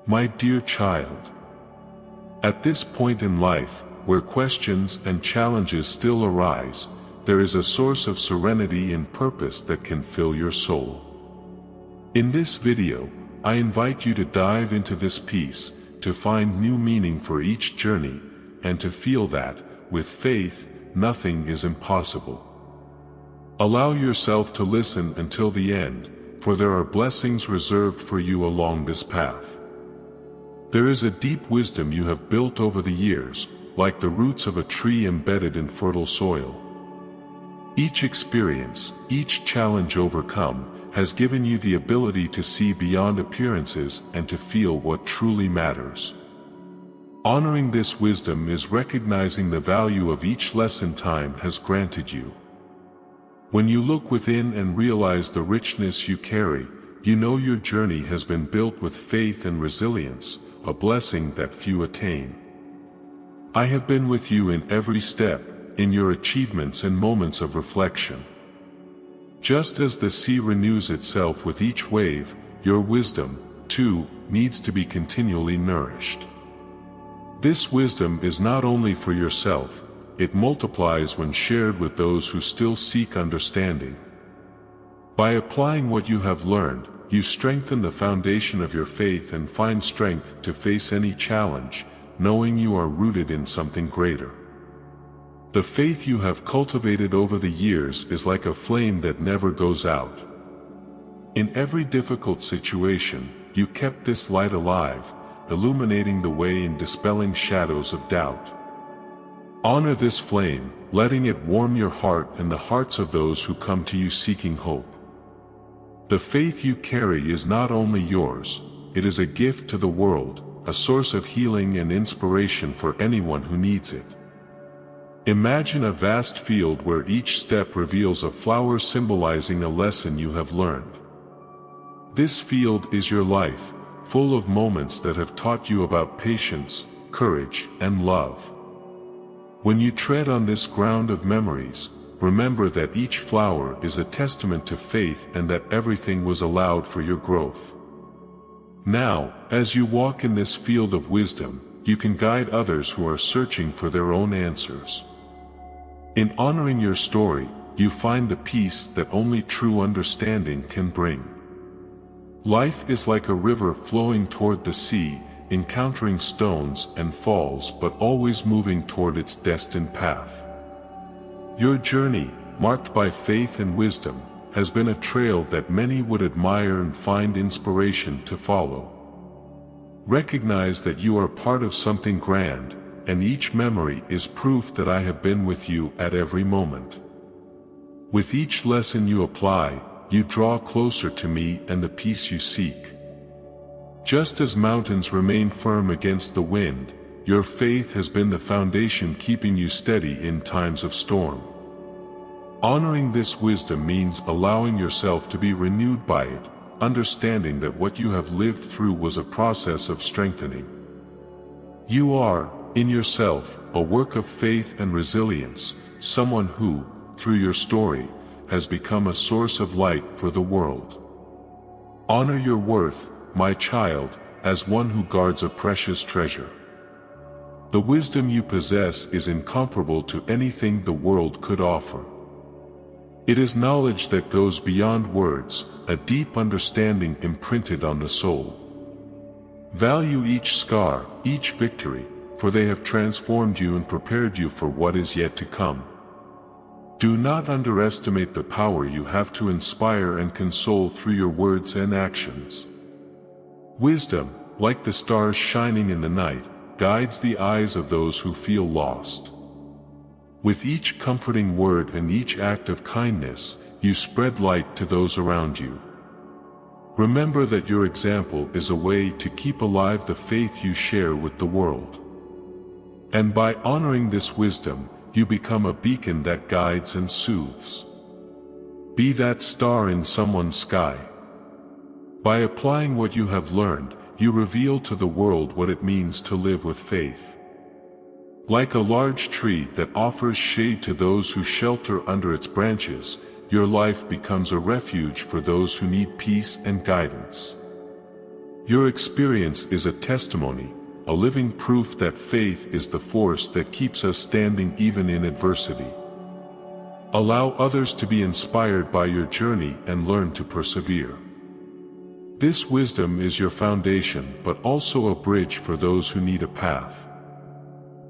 My dear child, at this point in life, where questions and challenges still arise, there is a source of serenity and purpose that can fill your soul. In this video, I invite you to dive into this peace, to find new meaning for each journey, and to feel that, with faith, nothing is impossible. Allow yourself to listen until the end, for there are blessings reserved for you along this path. There is a deep wisdom you have built over the years, like the roots of a tree embedded in fertile soil. Each experience, each challenge overcome, has given you the ability to see beyond appearances and to feel what truly matters. Honoring this wisdom is recognizing the value of each lesson time has granted you. When you look within and realize the richness you carry, you know your journey has been built with faith and resilience, a blessing that few attain. I have been with you in every step, in your achievements and moments of reflection. Just as the sea renews itself with each wave, your wisdom, too, needs to be continually nourished. This wisdom is not only for yourself, it multiplies when shared with those who still seek understanding. By applying what you have learned, you strengthen the foundation of your faith and find strength to face any challenge, knowing you are rooted in something greater. The faith you have cultivated over the years is like a flame that never goes out. In every difficult situation, you kept this light alive, illuminating the way and dispelling shadows of doubt. Honor this flame, letting it warm your heart and the hearts of those who come to you seeking hope. The faith you carry is not only yours, it is a gift to the world, a source of healing and inspiration for anyone who needs it. Imagine a vast field where each step reveals a flower symbolizing a lesson you have learned. This field is your life, full of moments that have taught you about patience, courage, and love. When you tread on this ground of memories, remember that each flower is a testament to faith and that everything was allowed for your growth. Now, as you walk in this field of wisdom, you can guide others who are searching for their own answers. In honoring your story, you find the peace that only true understanding can bring. Life is like a river flowing toward the sea, encountering stones and falls but always moving toward its destined path. Your journey, marked by faith and wisdom, has been a trail that many would admire and find inspiration to follow. Recognize that you are part of something grand, and each memory is proof that I have been with you at every moment. With each lesson you apply, you draw closer to me and the peace you seek. Just as mountains remain firm against the wind, your faith has been the foundation keeping you steady in times of storm. Honoring this wisdom means allowing yourself to be renewed by it, understanding that what you have lived through was a process of strengthening. You are, in yourself, a work of faith and resilience, someone who, through your story, has become a source of light for the world. Honor your worth, my child, as one who guards a precious treasure. The wisdom you possess is incomparable to anything the world could offer. It is knowledge that goes beyond words, a deep understanding imprinted on the soul. Value each scar, each victory, for they have transformed you and prepared you for what is yet to come. Do not underestimate the power you have to inspire and console through your words and actions. Wisdom, like the stars shining in the night, guides the eyes of those who feel lost. With each comforting word and each act of kindness, you spread light to those around you. Remember that your example is a way to keep alive the faith you share with the world. And by honoring this wisdom, you become a beacon that guides and soothes. Be that star in someone's sky. By applying what you have learned, you reveal to the world what it means to live with faith. Like a large tree that offers shade to those who shelter under its branches, your life becomes a refuge for those who need peace and guidance. Your experience is a testimony, a living proof that faith is the force that keeps us standing even in adversity. Allow others to be inspired by your journey and learn to persevere. This wisdom is your foundation, but also a bridge for those who need a path.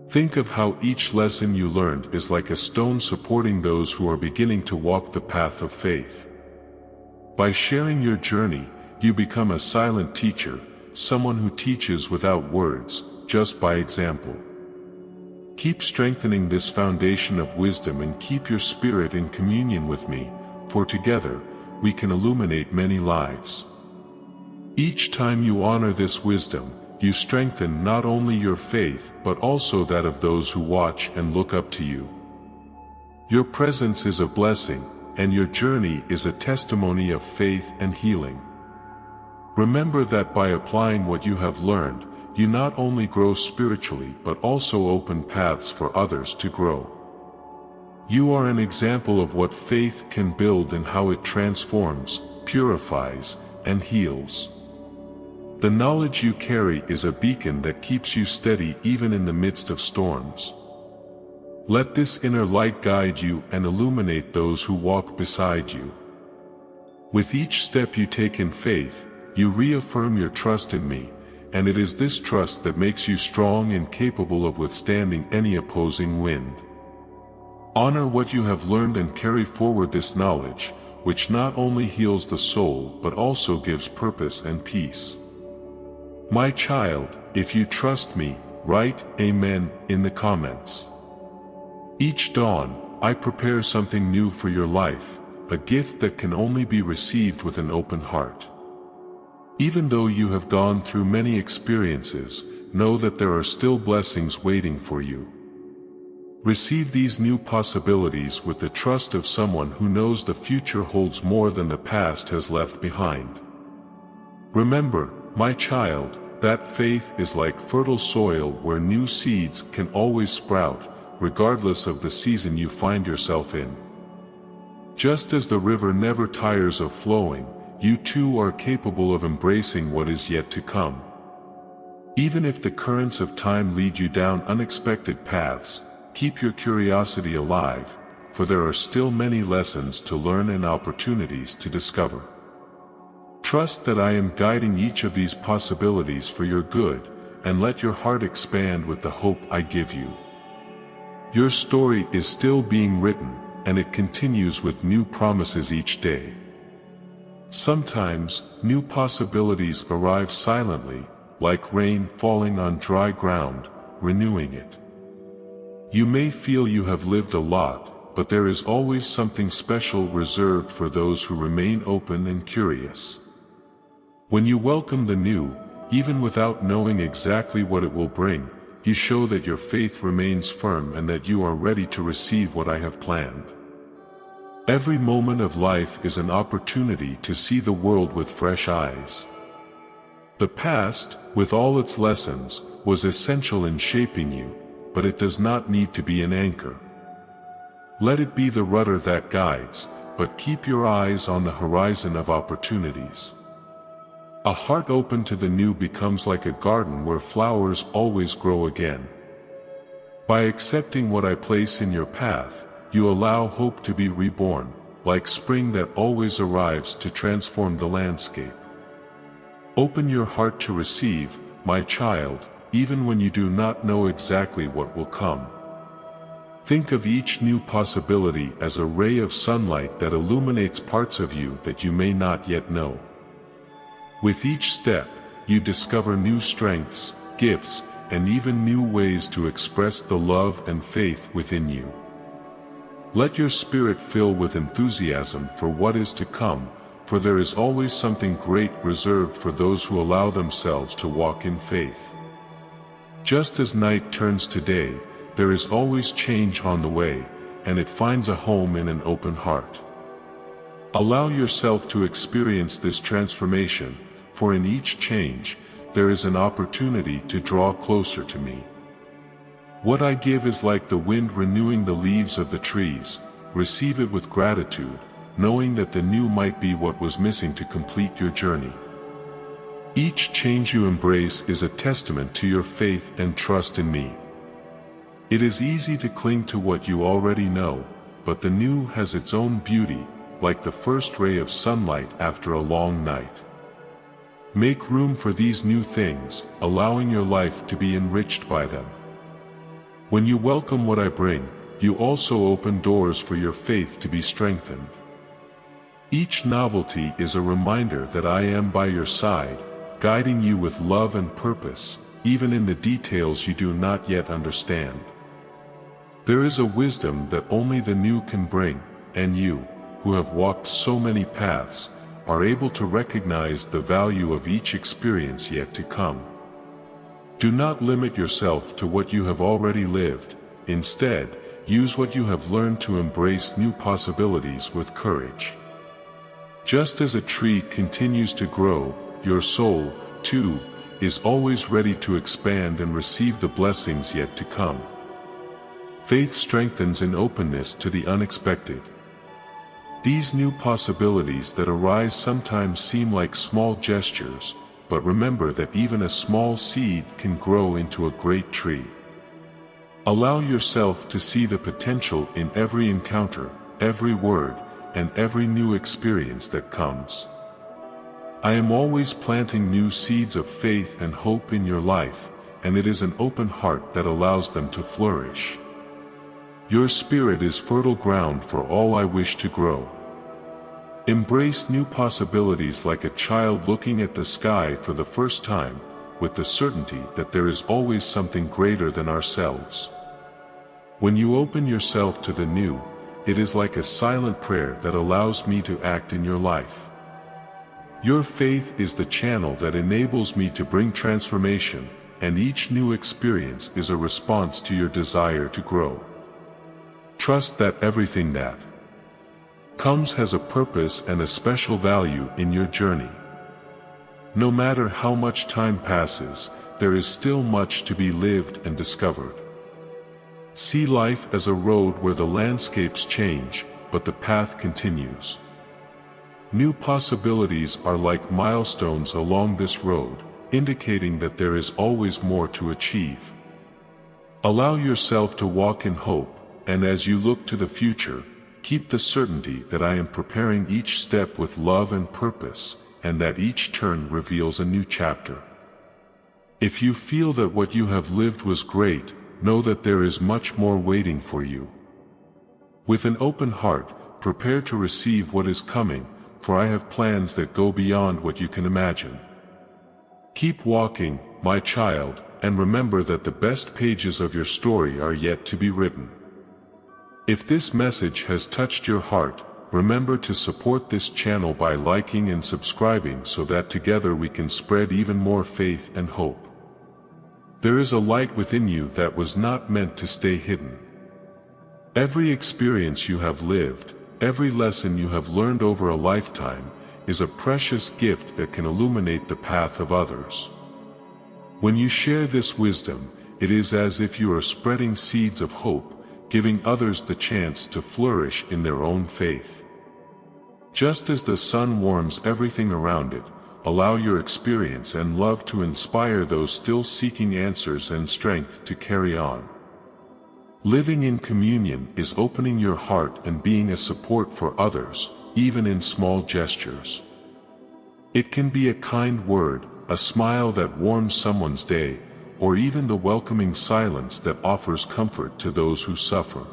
Think of how each lesson you learned is like a stone supporting those who are beginning to walk the path of faith. By sharing your journey, you become a silent teacher, someone who teaches without words, just by example. Keep strengthening this foundation of wisdom and keep your spirit in communion with me, for together, we can illuminate many lives. Each time you honor this wisdom, you strengthen not only your faith but also that of those who watch and look up to you. Your presence is a blessing, and your journey is a testimony of faith and healing. Remember that by applying what you have learned, you not only grow spiritually but also open paths for others to grow. You are an example of what faith can build and how it transforms, purifies, and heals. The knowledge you carry is a beacon that keeps you steady even in the midst of storms. Let this inner light guide you and illuminate those who walk beside you. With each step you take in faith, you reaffirm your trust in me, and it is this trust that makes you strong and capable of withstanding any opposing wind. Honor what you have learned and carry forward this knowledge, which not only heals the soul but also gives purpose and peace. My child, if you trust me, write Amen in the comments. Each dawn, I prepare something new for your life, a gift that can only be received with an open heart. Even though you have gone through many experiences, know that there are still blessings waiting for you. Receive these new possibilities with the trust of someone who knows the future holds more than the past has left behind. Remember, my child, that faith is like fertile soil where new seeds can always sprout, regardless of the season you find yourself in. Just as the river never tires of flowing, you too are capable of embracing what is yet to come. Even if the currents of time lead you down unexpected paths, keep your curiosity alive, for there are still many lessons to learn and opportunities to discover. Trust that I am guiding each of these possibilities for your good, and let your heart expand with the hope I give you. Your story is still being written, and it continues with new promises each day. Sometimes, new possibilities arrive silently, like rain falling on dry ground, renewing it. You may feel you have lived a lot, but there is always something special reserved for those who remain open and curious. When you welcome the new, even without knowing exactly what it will bring, you show that your faith remains firm and that you are ready to receive what I have planned. Every moment of life is an opportunity to see the world with fresh eyes. The past, with all its lessons, was essential in shaping you, but it does not need to be an anchor. Let it be the rudder that guides, but keep your eyes on the horizon of opportunities. A heart open to the new becomes like a garden where flowers always grow again. By accepting what I place in your path, you allow hope to be reborn, like spring that always arrives to transform the landscape. Open your heart to receive, my child, even when you do not know exactly what will come. Think of each new possibility as a ray of sunlight that illuminates parts of you that you may not yet know. With each step, you discover new strengths, gifts, and even new ways to express the love and faith within you. Let your spirit fill with enthusiasm for what is to come, for there is always something great reserved for those who allow themselves to walk in faith. Just as night turns to day, there is always change on the way, and it finds a home in an open heart. Allow yourself to experience this transformation, for in each change, there is an opportunity to draw closer to me. What I give is like the wind renewing the leaves of the trees. Receive it with gratitude, knowing that the new might be what was missing to complete your journey. Each change you embrace is a testament to your faith and trust in me. It is easy to cling to what you already know, but the new has its own beauty, like the first ray of sunlight after a long night. Make room for these new things, allowing your life to be enriched by them. When you welcome what I bring, you also open doors for your faith to be strengthened. Each novelty is a reminder that I am by your side, guiding you with love and purpose, even in the details you do not yet understand. There is a wisdom that only the new can bring, and you, who have walked so many paths, are able to recognize the value of each experience yet to come. Do not limit yourself to what you have already lived. Instead, use what you have learned to embrace new possibilities with courage. Just as a tree continues to grow, your soul, too, is always ready to expand and receive the blessings yet to come. Faith strengthens in openness to the unexpected. These new possibilities that arise sometimes seem like small gestures, but remember that even a small seed can grow into a great tree. Allow yourself to see the potential in every encounter, every word, and every new experience that comes. I am always planting new seeds of faith and hope in your life, and it is an open heart that allows them to flourish. Your spirit is fertile ground for all I wish to grow. Embrace new possibilities like a child looking at the sky for the first time, with the certainty that there is always something greater than ourselves. When you open yourself to the new, it is like a silent prayer that allows me to act in your life. Your faith is the channel that enables me to bring transformation, and each new experience is a response to your desire to grow. Trust that everything that comes has a purpose and a special value in your journey. No matter how much time passes, there is still much to be lived and discovered. See life as a road where the landscapes change, but the path continues. New possibilities are like milestones along this road, indicating that there is always more to achieve. Allow yourself to walk in hope, and as you look to the future, keep the certainty that I am preparing each step with love and purpose, and that each turn reveals a new chapter. If you feel that what you have lived was great, know that there is much more waiting for you. With an open heart, prepare to receive what is coming, for I have plans that go beyond what you can imagine. Keep walking, my child, and remember that the best pages of your story are yet to be written. If this message has touched your heart, remember to support this channel by liking and subscribing so that together we can spread even more faith and hope. There is a light within you that was not meant to stay hidden. Every experience you have lived, every lesson you have learned over a lifetime, is a precious gift that can illuminate the path of others. When you share this wisdom, it is as if you are spreading seeds of hope, giving others the chance to flourish in their own faith. Just as the sun warms everything around it, allow your experience and love to inspire those still seeking answers and strength to carry on. Living in communion is opening your heart and being a support for others, even in small gestures. It can be a kind word, a smile that warms someone's day, or even the welcoming silence that offers comfort to those who suffer.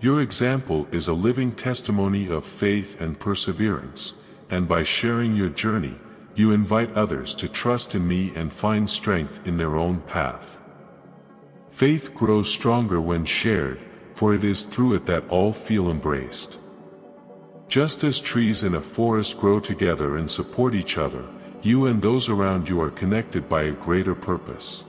Your example is a living testimony of faith and perseverance, and by sharing your journey, you invite others to trust in me and find strength in their own path. Faith grows stronger when shared, for it is through it that all feel embraced. Just as trees in a forest grow together and support each other, you and those around you are connected by a greater purpose.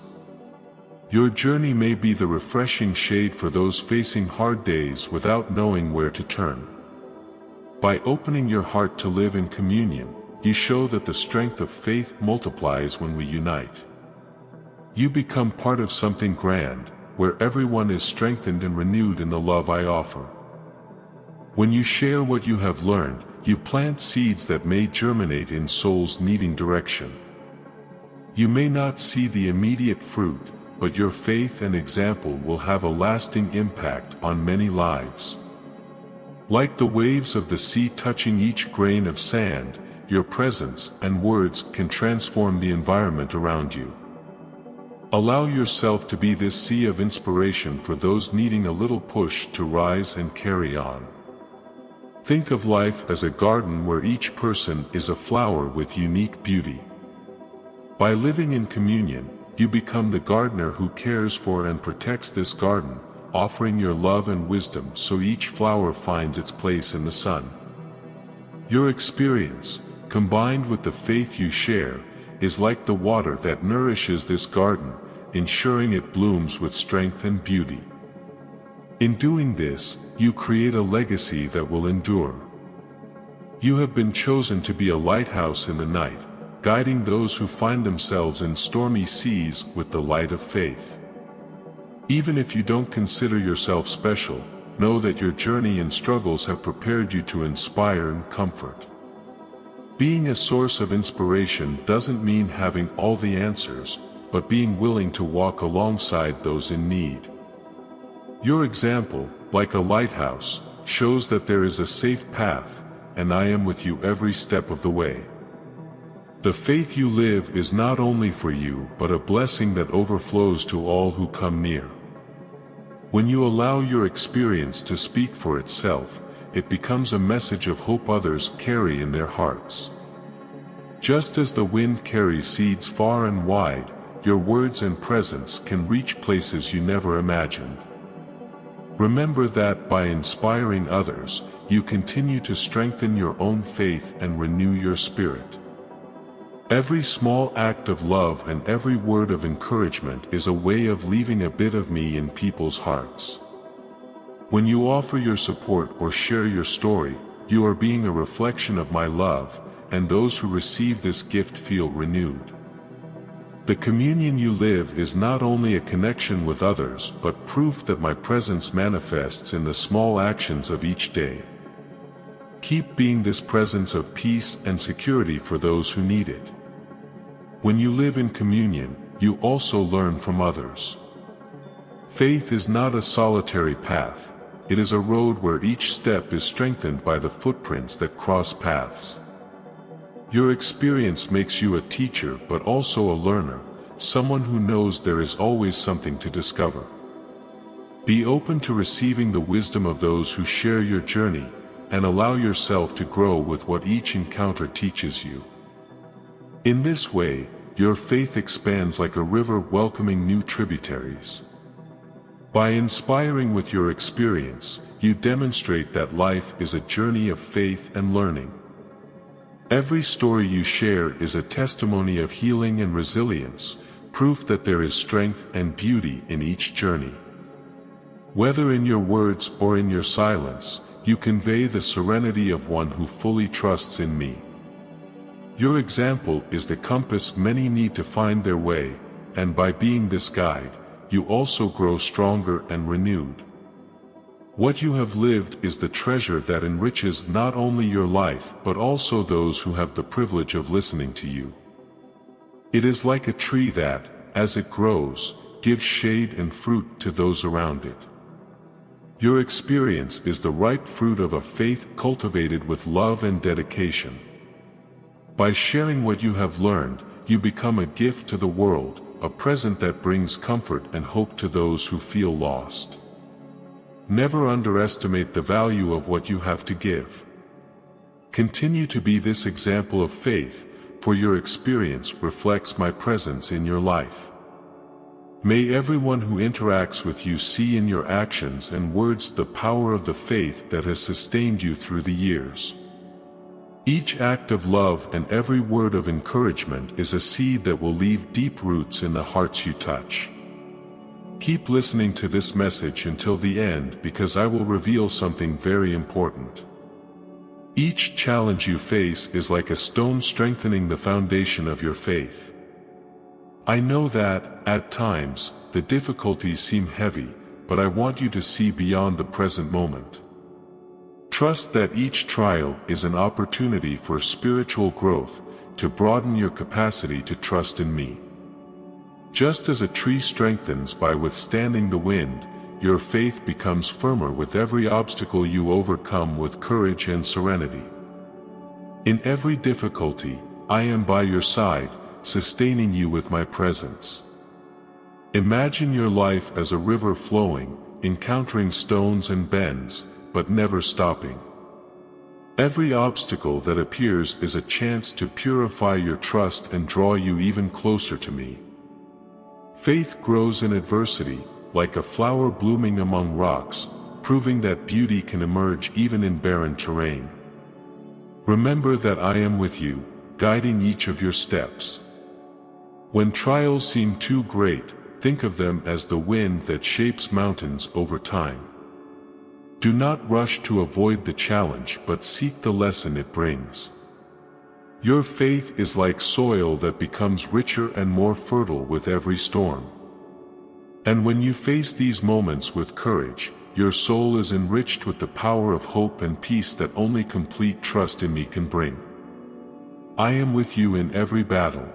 Your journey may be the refreshing shade for those facing hard days without knowing where to turn. By opening your heart to live in communion, you show that the strength of faith multiplies when we unite. You become part of something grand, where everyone is strengthened and renewed in the love I offer. When you share what you have learned, you plant seeds that may germinate in souls needing direction. You may not see the immediate fruit, but your faith and example will have a lasting impact on many lives. Like the waves of the sea touching each grain of sand, your presence and words can transform the environment around you. Allow yourself to be this sea of inspiration for those needing a little push to rise and carry on. Think of life as a garden where each person is a flower with unique beauty. By living in communion, you become the gardener who cares for and protects this garden, offering your love and wisdom so each flower finds its place in the sun. Your experience, combined with the faith you share, is like the water that nourishes this garden, ensuring it blooms with strength and beauty. In doing this, you create a legacy that will endure. You have been chosen to be a lighthouse in the night, guiding those who find themselves in stormy seas with the light of faith. Even if you don't consider yourself special, know that your journey and struggles have prepared you to inspire and comfort. Being a source of inspiration doesn't mean having all the answers, but being willing to walk alongside those in need. Your example, like a lighthouse, shows that there is a safe path, and I am with you every step of the way. The faith you live is not only for you but a blessing that overflows to all who come near. When you allow your experience to speak for itself, it becomes a message of hope others carry in their hearts. Just as the wind carries seeds far and wide, your words and presence can reach places you never imagined. Remember that by inspiring others, you continue to strengthen your own faith and renew your spirit. Every small act of love and every word of encouragement is a way of leaving a bit of me in people's hearts. When you offer your support or share your story, you are being a reflection of my love, and those who receive this gift feel renewed. The communion you live is not only a connection with others but proof that my presence manifests in the small actions of each day. Keep being this presence of peace and security for those who need it. When you live in communion, you also learn from others. Faith is not a solitary path, it is a road where each step is strengthened by the footprints that cross paths. Your experience makes you a teacher but also a learner, someone who knows there is always something to discover. Be open to receiving the wisdom of those who share your journey, and allow yourself to grow with what each encounter teaches you. In this way, your faith expands like a river welcoming new tributaries. By inspiring with your experience, you demonstrate that life is a journey of faith and learning. Every story you share is a testimony of healing and resilience, proof that there is strength and beauty in each journey. Whether in your words or in your silence, you convey the serenity of one who fully trusts in me. Your example is the compass many need to find their way, and by being this guide, you also grow stronger and renewed. What you have lived is the treasure that enriches not only your life but also those who have the privilege of listening to you. It is like a tree that, as it grows, gives shade and fruit to those around it. Your experience is the ripe fruit of a faith cultivated with love and dedication. By sharing what you have learned, you become a gift to the world, a present that brings comfort and hope to those who feel lost. Never underestimate the value of what you have to give. Continue to be this example of faith, for your experience reflects my presence in your life. May everyone who interacts with you see in your actions and words the power of the faith that has sustained you through the years. Each act of love and every word of encouragement is a seed that will leave deep roots in the hearts you touch. Keep listening to this message until the end because I will reveal something very important. Each challenge you face is like a stone strengthening the foundation of your faith. I know that, at times, the difficulties seem heavy, but I want you to see beyond the present moment. Trust that each trial is an opportunity for spiritual growth, to broaden your capacity to trust in me. Just as a tree strengthens by withstanding the wind, your faith becomes firmer with every obstacle you overcome with courage and serenity. In every difficulty, I am by your side, sustaining you with my presence. Imagine your life as a river flowing, encountering stones and bends, but never stopping. Every obstacle that appears is a chance to purify your trust and draw you even closer to me. Faith grows in adversity, like a flower blooming among rocks, proving that beauty can emerge even in barren terrain. Remember that I am with you, guiding each of your steps. When trials seem too great, think of them as the wind that shapes mountains over time. Do not rush to avoid the challenge but seek the lesson it brings. Your faith is like soil that becomes richer and more fertile with every storm. And when you face these moments with courage, your soul is enriched with the power of hope and peace that only complete trust in me can bring. I am with you in every battle.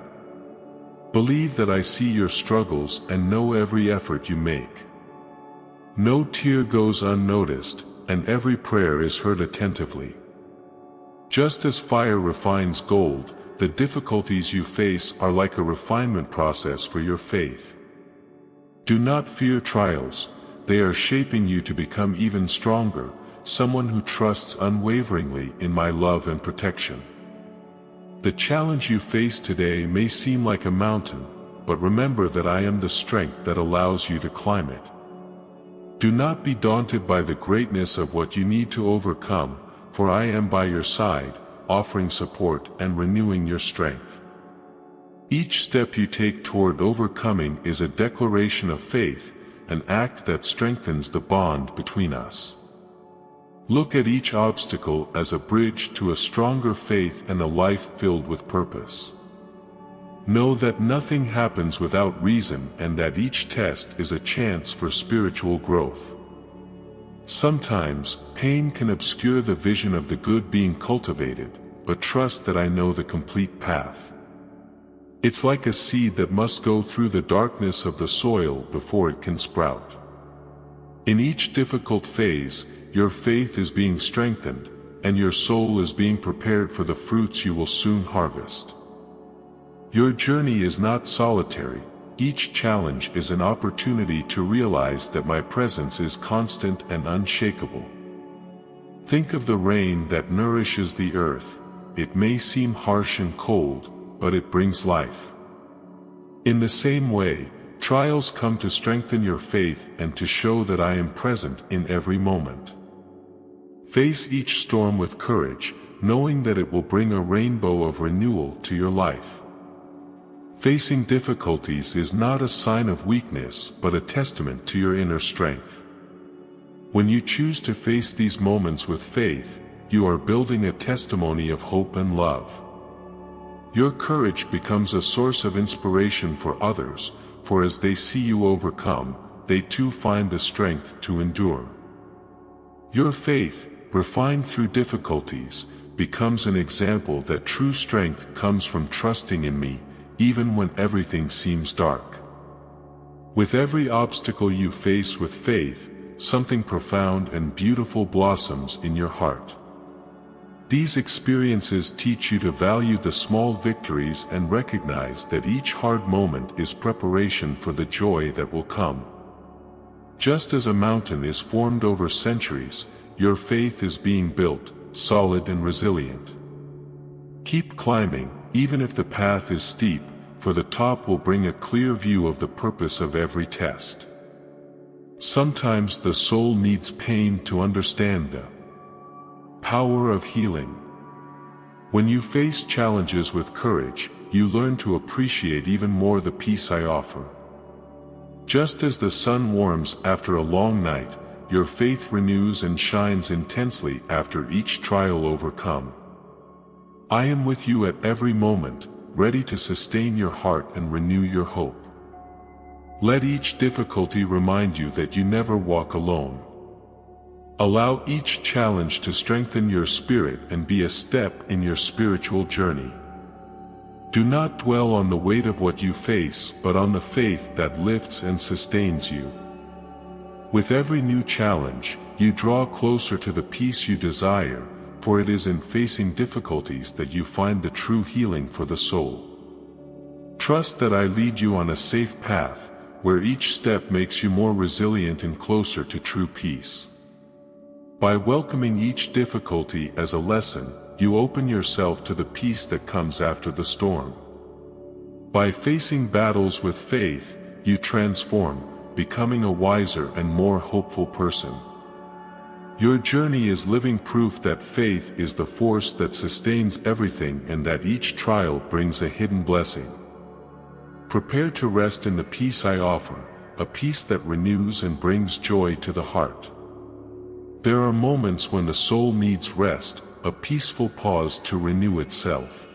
Believe that I see your struggles and know every effort you make. No tear goes unnoticed, and every prayer is heard attentively. Just as fire refines gold, the difficulties you face are like a refinement process for your faith. Do not fear trials, they are shaping you to become even stronger, someone who trusts unwaveringly in my love and protection. The challenge you face today may seem like a mountain, but remember that I am the strength that allows you to climb it. Do not be daunted by the greatness of what you need to overcome, for I am by your side, offering support and renewing your strength. Each step you take toward overcoming is a declaration of faith, an act that strengthens the bond between us. Look at each obstacle as a bridge to a stronger faith and a life filled with purpose. Know that nothing happens without reason and that each test is a chance for spiritual growth. Sometimes, pain can obscure the vision of the good being cultivated, but trust that I know the complete path. It's like a seed that must go through the darkness of the soil before it can sprout. In each difficult phase, your faith is being strengthened, and your soul is being prepared for the fruits you will soon harvest. Your journey is not solitary. Each challenge is an opportunity to realize that my presence is constant and unshakable. Think of the rain that nourishes the earth. It may seem harsh and cold, but it brings life. In the same way, trials come to strengthen your faith and to show that I am present in every moment. Face each storm with courage, knowing that it will bring a rainbow of renewal to your life. Facing difficulties is not a sign of weakness but a testament to your inner strength. When you choose to face these moments with faith, you are building a testimony of hope and love. Your courage becomes a source of inspiration for others, for as they see you overcome, they too find the strength to endure. Your faith, refined through difficulties, becomes an example that true strength comes from trusting in me, even when everything seems dark. With every obstacle you face with faith, something profound and beautiful blossoms in your heart. These experiences teach you to value the small victories and recognize that each hard moment is preparation for the joy that will come. Just as a mountain is formed over centuries, your faith is being built, solid and resilient. Keep climbing, even if the path is steep, for the top will bring a clear view of the purpose of every test. Sometimes the soul needs pain to understand the power of healing. When you face challenges with courage, you learn to appreciate even more the peace I offer. Just as the sun warms after a long night, your faith renews and shines intensely after each trial overcome. I am with you at every moment, ready to sustain your heart and renew your hope. Let each difficulty remind you that you never walk alone. Allow each challenge to strengthen your spirit and be a step in your spiritual journey. Do not dwell on the weight of what you face, but on the faith that lifts and sustains you. With every new challenge, you draw closer to the peace you desire, for it is in facing difficulties that you find the true healing for the soul. Trust that I lead you on a safe path, where each step makes you more resilient and closer to true peace. By welcoming each difficulty as a lesson, you open yourself to the peace that comes after the storm. By facing battles with faith, you transform, becoming a wiser and more hopeful person. Your journey is living proof that faith is the force that sustains everything and that each trial brings a hidden blessing. Prepare to rest in the peace I offer, a peace that renews and brings joy to the heart. There are moments when the soul needs rest, a peaceful pause to renew itself.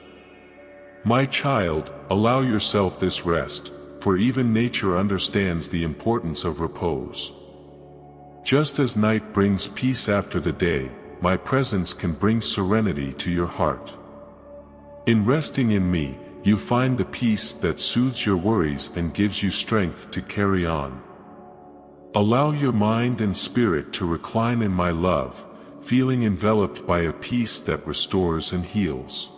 My child, allow yourself this rest, for even nature understands the importance of repose. Just as night brings peace after the day, my presence can bring serenity to your heart. In resting in me, you find the peace that soothes your worries and gives you strength to carry on. Allow your mind and spirit to recline in my love, feeling enveloped by a peace that restores and heals.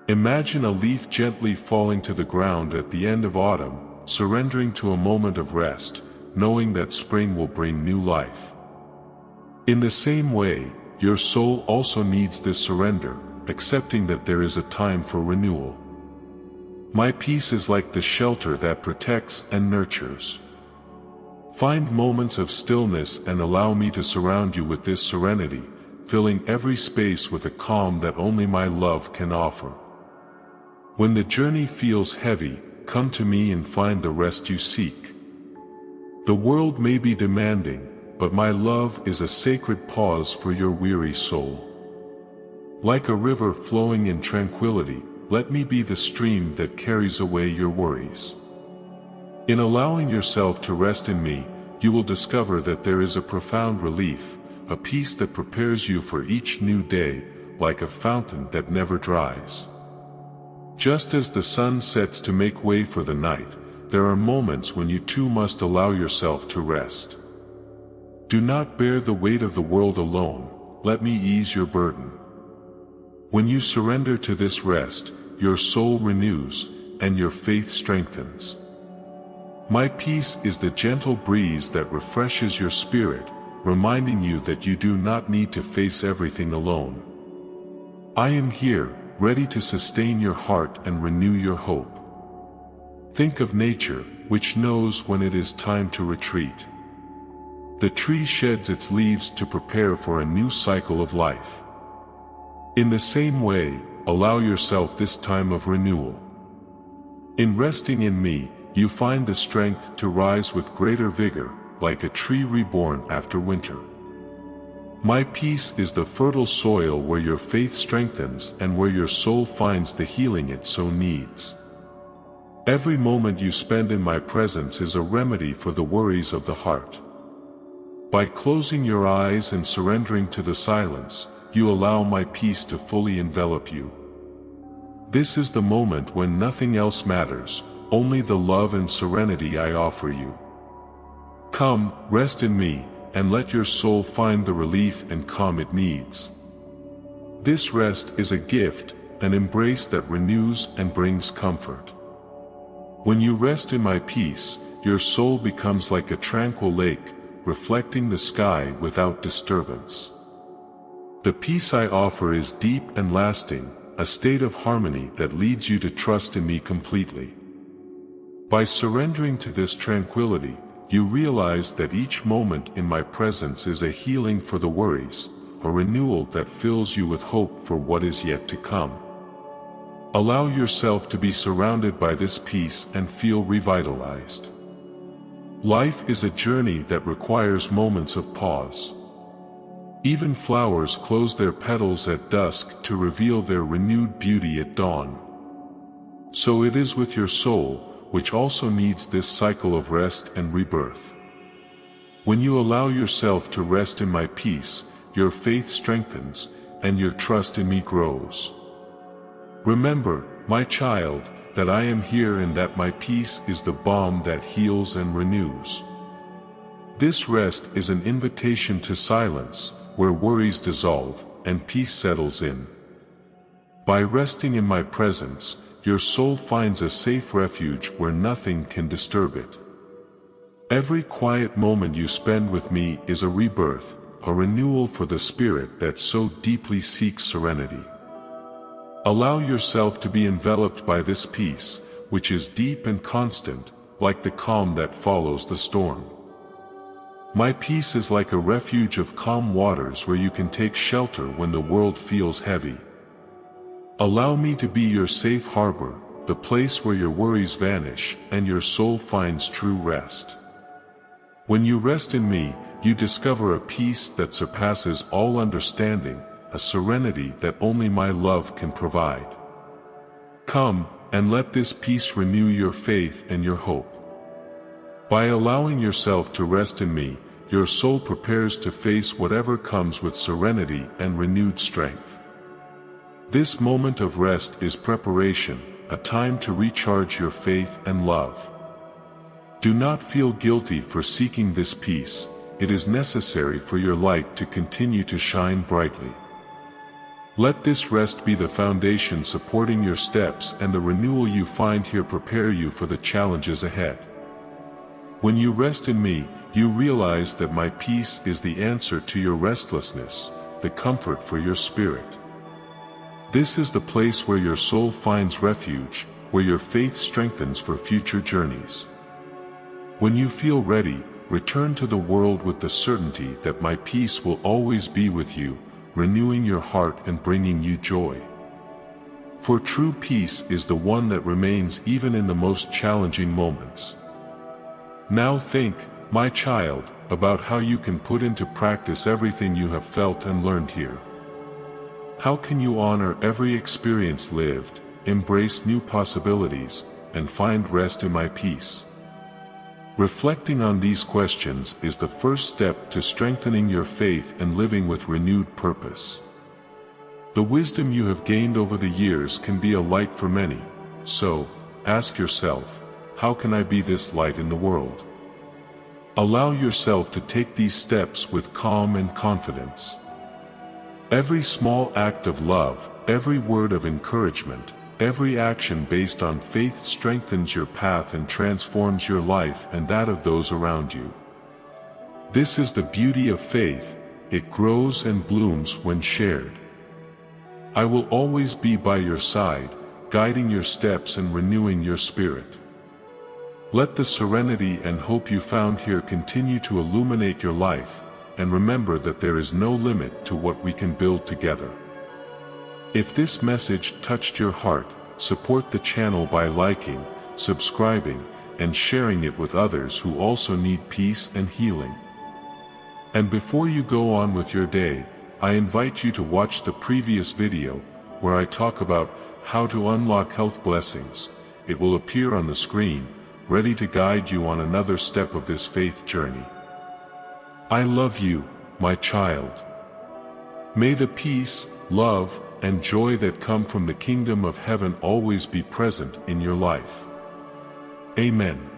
Imagine a leaf gently falling to the ground at the end of autumn, surrendering to a moment of rest, knowing that spring will bring new life. In the same way, your soul also needs this surrender, accepting that there is a time for renewal. My peace is like the shelter that protects and nurtures. Find moments of stillness and allow me to surround you with this serenity, filling every space with a calm that only my love can offer. When the journey feels heavy, come to me and find the rest you seek. The world may be demanding, but my love is a sacred pause for your weary soul. Like a river flowing in tranquility, let me be the stream that carries away your worries. In allowing yourself to rest in me, you will discover that there is a profound relief, a peace that prepares you for each new day, like a fountain that never dries. Just as the sun sets to make way for the night, there are moments when you too must allow yourself to rest. Do not bear the weight of the world alone, let me ease your burden. When you surrender to this rest, your soul renews, and your faith strengthens. My peace is the gentle breeze that refreshes your spirit, reminding you that you do not need to face everything alone. I am here, ready to sustain your heart and renew your hope. Think of nature, which knows when it is time to retreat. The tree sheds its leaves to prepare for a new cycle of life. In the same way, allow yourself this time of renewal. In resting in me, you find the strength to rise with greater vigor, like a tree reborn after winter. My peace is the fertile soil where your faith strengthens and where your soul finds the healing it so needs. Every moment you spend in my presence is a remedy for the worries of the heart. By closing your eyes and surrendering to the silence, you allow my peace to fully envelop you. This is the moment when nothing else matters, only the love and serenity I offer you. Come, rest in me, and let your soul find the relief and calm it needs. This rest is a gift, an embrace that renews and brings comfort. When you rest in my peace, your soul becomes like a tranquil lake, reflecting the sky without disturbance. The peace I offer is deep and lasting, a state of harmony that leads you to trust in me completely. By surrendering to this tranquility, you realize that each moment in my presence is a healing for the worries, a renewal that fills you with hope for what is yet to come. Allow yourself to be surrounded by this peace and feel revitalized. Life is a journey that requires moments of pause. Even flowers close their petals at dusk to reveal their renewed beauty at dawn. So it is with your soul, which also needs this cycle of rest and rebirth. When you allow yourself to rest in my peace, your faith strengthens, and your trust in me grows. Remember, my child, that I am here and that my peace is the balm that heals and renews. This rest is an invitation to silence, where worries dissolve and peace settles in. By resting in my presence, your soul finds a safe refuge where nothing can disturb it. Every quiet moment you spend with me is a rebirth, a renewal for the spirit that so deeply seeks serenity. Allow yourself to be enveloped by this peace, which is deep and constant, like the calm that follows the storm. My peace is like a refuge of calm waters where you can take shelter when the world feels heavy. Allow me to be your safe harbor, the place where your worries vanish and your soul finds true rest. When you rest in me, you discover a peace that surpasses all understanding, a serenity that only my love can provide. Come, and let this peace renew your faith and your hope. By allowing yourself to rest in me, your soul prepares to face whatever comes with serenity and renewed strength. This moment of rest is preparation, a time to recharge your faith and love. Do not feel guilty for seeking this peace, it is necessary for your light to continue to shine brightly. Let this rest be the foundation supporting your steps, and the renewal you find here prepare you for the challenges ahead. When you rest in me, you realize that my peace is the answer to your restlessness, the comfort for your spirit. This is the place where your soul finds refuge, where your faith strengthens for future journeys. When you feel ready, return to the world with the certainty that my peace will always be with you, renewing your heart and bringing you joy. For true peace is the one that remains even in the most challenging moments. Now think, my child, about how you can put into practice everything you have felt and learned here. How can you honor every experience lived, embrace new possibilities, and find rest in my peace? Reflecting on these questions is the first step to strengthening your faith and living with renewed purpose. The wisdom you have gained over the years can be a light for many, so, ask yourself, how can I be this light in the world? Allow yourself to take these steps with calm and confidence. Every small act of love, every word of encouragement, every action based on faith strengthens your path and transforms your life and that of those around you. This is the beauty of faith, it grows and blooms when shared. I will always be by your side, guiding your steps and renewing your spirit. Let the serenity and hope you found here continue to illuminate your life, and remember that there is no limit to what we can build together. If this message touched your heart, support the channel by liking, subscribing, and sharing it with others who also need peace and healing. And before you go on with your day, I invite you to watch the previous video, where I talk about how to unlock health blessings. It will appear on the screen, ready to guide you on another step of this faith journey. I love you, my child. May the peace, love, and joy that come from the kingdom of heaven always be present in your life. Amen.